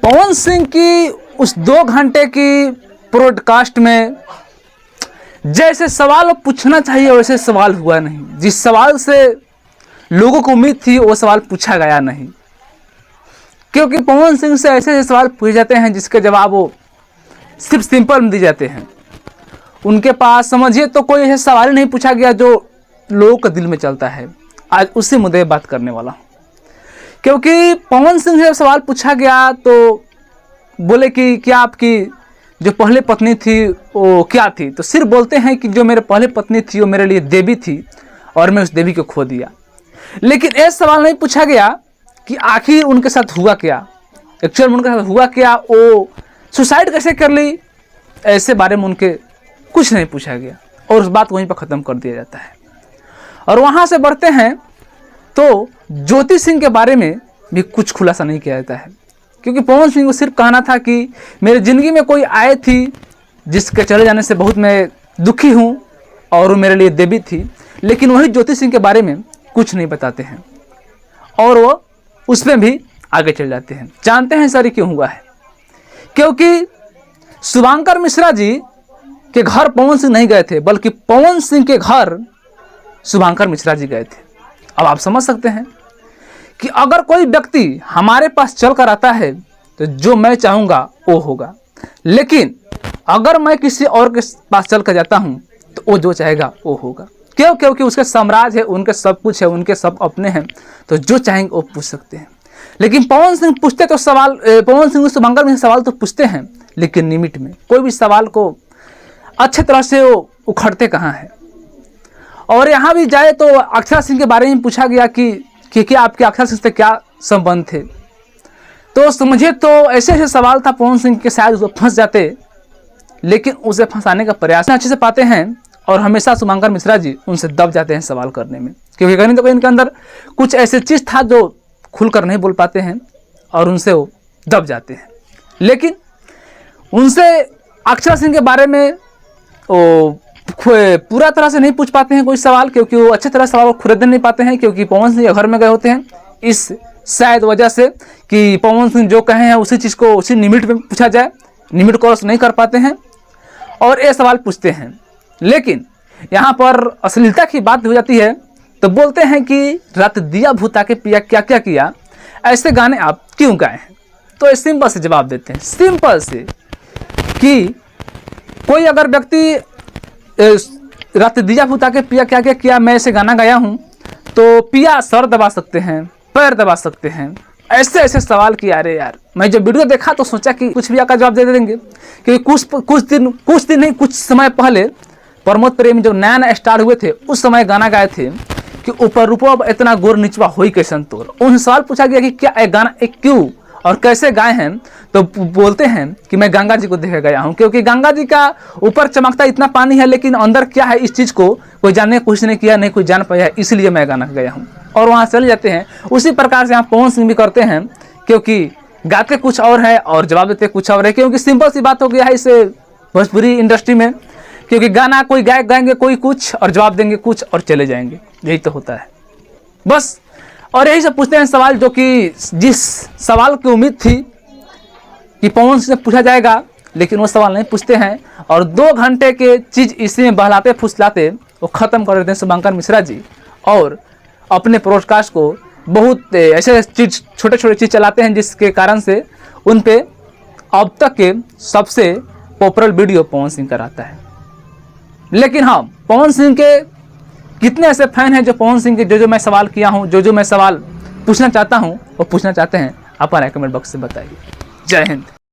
पवन सिंह की उस 2 घंटे की ब्रॉडकास्ट में जैसे सवाल पूछना चाहिए वैसे सवाल हुआ नहीं। जिस सवाल से लोगों को उम्मीद थी वो सवाल पूछा गया नहीं, क्योंकि पवन सिंह से ऐसे सवाल पूछे जाते हैं जिसके जवाब वो सिर्फ सिंपल में दिए जाते हैं। उनके पास समझिए तो कोई ऐसा सवाल ही नहीं पूछा गया जो लोगों के दिल में चलता है। आज उसी मुद्दे पर बात करने वाला हूँ, क्योंकि पवन सिंह से सवाल पूछा गया तो बोले कि क्या आपकी जो पहले पत्नी थी वो क्या थी, तो सिर्फ बोलते हैं कि जो मेरे पहले पत्नी थी वो मेरे लिए देवी थी और मैं उस देवी को खो दिया। लेकिन ये सवाल नहीं पूछा गया कि आखिर उनके साथ हुआ क्या, एक्चुअल में उनके साथ हुआ क्या, वो सुसाइड कैसे कर ली, ऐसे बारे में उनके कुछ नहीं पूछा गया और उस बात को वहीं पर ख़त्म कर दिया जाता है। और वहाँ से बढ़ते हैं तो ज्योति सिंह के बारे में भी कुछ खुलासा नहीं किया जाता है, क्योंकि पवन सिंह को सिर्फ कहना था कि मेरी ज़िंदगी में कोई आए थी जिसके चले जाने से बहुत मैं दुखी हूँ और वो मेरे लिए देवी थी। लेकिन वही ज्योति सिंह के बारे में कुछ नहीं बताते हैं और वो उसमें भी आगे चल जाते हैं। जानते हैं सर क्यों हुआ है? क्योंकि शुभंकर मिश्रा जी के घर पवन सिंह नहीं गए थे, बल्कि पवन सिंह के घर शुभंकर मिश्रा जी गए थे। अब आप समझ सकते हैं कि अगर कोई व्यक्ति हमारे पास चल कर आता है तो जो मैं चाहूँगा वो होगा, लेकिन अगर मैं किसी और के पास चल कर जाता हूँ तो वो जो चाहेगा वो होगा। क्यों? क्योंकि उसके साम्राज्य है, उनके सब कुछ है, उनके सब अपने हैं, तो जो चाहेंगे वो पूछ सकते हैं। लेकिन पवन सिंह पूछते तो सवाल, पवन सिंह शुभंकर में सवाल तो पूछते हैं, लेकिन लिमिट में। कोई भी सवाल को अच्छे तरह से वो उखड़ते कहाँ हैं। और यहाँ भी जाए तो अक्षरा सिंह के बारे में पूछा गया कि क्या आपके अक्षरा सिंह से क्या संबंध थे, तो समझिए तो ऐसे ऐसे सवाल था पवन सिंह के, शायद उसको फंस जाते, लेकिन उसे फंसाने का प्रयास अच्छे से पाते हैं और हमेशा शुभंकर मिश्रा जी उनसे दब जाते हैं सवाल करने में, क्योंकि कहीं तो कहीं इनके अंदर कुछ ऐसे चीज़ था जो खुलकर नहीं बोल पाते हैं और उनसे वो दब जाते हैं। लेकिन उनसे अक्षरा सिंह के बारे में वो पूरा तरह से नहीं पूछ पाते हैं कोई सवाल, क्योंकि वो अच्छे तरह सवाल खुद नहीं पाते हैं, क्योंकि पवन सिंह के घर में गए होते हैं। इस शायद वजह से कि पवन सिंह जो कहे हैं उसी चीज़ को उसी लिमिट में पूछा जाए, लिमिट क्रॉस नहीं कर पाते हैं और ये सवाल पूछते हैं। लेकिन यहाँ पर अश्लीलता की बात हो जाती है तो बोलते हैं कि रात दिया भूता के पिया क्या क्या किया, ऐसे गाने आप क्यों गाए हैं? तो इस सिंपल से जवाब देते हैं, सिंपल से, कि कोई अगर व्यक्ति रात दिया भूता के पिया क्या क्या किया मैं ऐसे गाना गाया हूँ तो पिया सर दबा सकते हैं, पैर दबा सकते हैं, ऐसे ऐसे सवाल किया। अरे यार, मैं जब वीडियो देखा तो सोचा कि कुछ भी आकर जवाब दे देंगे, क्योंकि कुछ दिन नहीं, कुछ समय पहले प्रमोद प्रेमी जब नया नया स्टार्ट हुए थे उस समय गाना गाए थे कि ऊपर रूपो इतना गोर निचवा होई कैसन तोर। उनसे सवाल पूछा गया कि क्या एक गाना एक क्यों और कैसे गाए हैं, तो बोलते हैं कि मैं गंगा जी को देखे गया हूँ, क्योंकि गंगा जी का ऊपर चमकता इतना पानी है लेकिन अंदर क्या है इस चीज़ को कोई जानने की कोशिश नहीं किया, नहीं कोई जान पाया, इसलिए मैं गाना गया हूँ और वहाँ चले जाते हैं। उसी प्रकार से यहाँ पवन सिंह भी करते हैं, क्योंकि गाते कुछ और है और जवाब देते कुछ और है, क्योंकि सिंपल सी बात हो गया है इस भोजपुरी इंडस्ट्री में, क्योंकि गाना कोई गायक गाएंगे कोई कुछ और जवाब देंगे कुछ और चले जाएंगे, यही तो होता है बस। और यही सब पूछते हैं सवाल जो कि जिस सवाल की उम्मीद थी कि पवन सिंह से पूछा जाएगा, लेकिन वो सवाल नहीं पूछते हैं और 2 घंटे के चीज़ इसी में बहलाते फुसलाते वो ख़त्म कर देते हैं शुभंकर मिश्रा जी, और अपने ब्रॉडकास्ट को बहुत ऐसे चीज़ छोटे छोटे चीज़ चलाते हैं जिसके कारण से उन पे अब तक के सबसे पॉपुलर वीडियो पवन सिंह का रहता है। लेकिन हाँ, पवन सिंह के कितने ऐसे फैन हैं जो पवन सिंह के जो मैं सवाल किया हूँ, जो मैं सवाल पूछना चाहता हूँ वो पूछना चाहते हैं, आप कमेंट बॉक्स से बताइए। जय हिंद।